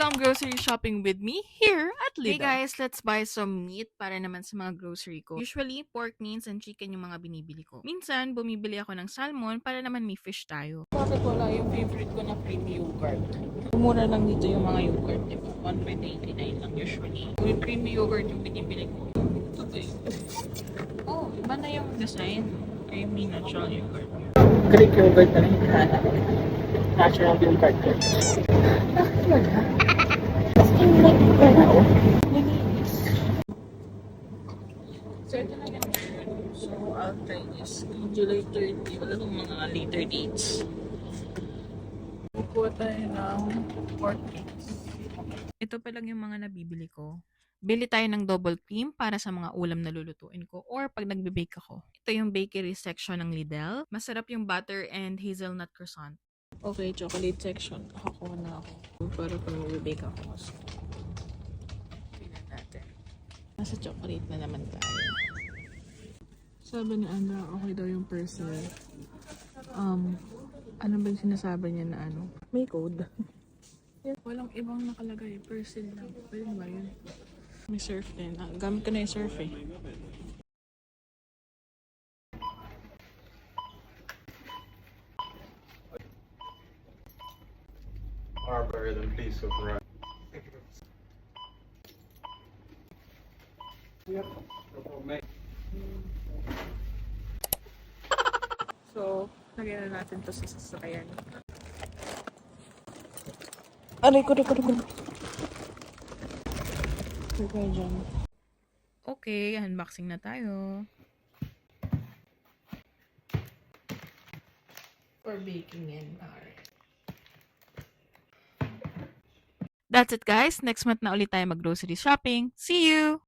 come grocery shopping with me here at Lidl. Hey guys, let's buy some meat para naman sa mga grocery ko. Usually, pork, mince, and chicken yung mga binibili ko. Minsan, bumibili ako ng salmon para naman may fish tayo. Bakit wala yung favorite ko na creamy yogurt? Mura lang dito yung mga yogurt, diba? 1.89 lang usually. Yung creamy yogurt yung binibili ko. Ito ba yun? Oh, iba na yung design. Creamy natural yogurt. Greek yogurt na rin hinahanap. Natural yogurt ko. Bakit wala? As in, like, wala o. Nalinis. So, ito na yan. So, I'll try this. July 30. Wala nung mga later dates. Kukuha tayo ng pork mince. Ito pa lang yung mga nabibili ko. Bili tayo ng double cream para sa mga ulam na lulutuin ko or pag nagbe-bake ako. Ito yung bakery section ng Lidl. Masarap yung butter and hazelnut croissant. Okay, chocolate section. Nakakuha na ako. Para pag magbe-bake ako. So, tingnan natin. Nasa chocolate na naman tayo. Sabi ni Andra, okay daw yung person. Ano ba yung sinasabi niya na ano? May code. Walang ibang nakalagay. Person lang. Pwede ba yun? May surf din. Gamit ko na yung surf eh. Arbor than piece of rice. Yep. So, lagyan na natin to sa sasakyan. Aray ko. Okay, unboxing na tayo. For baking and alright. That's it guys. Next month na ulit tayo mag-grocery shopping. See you!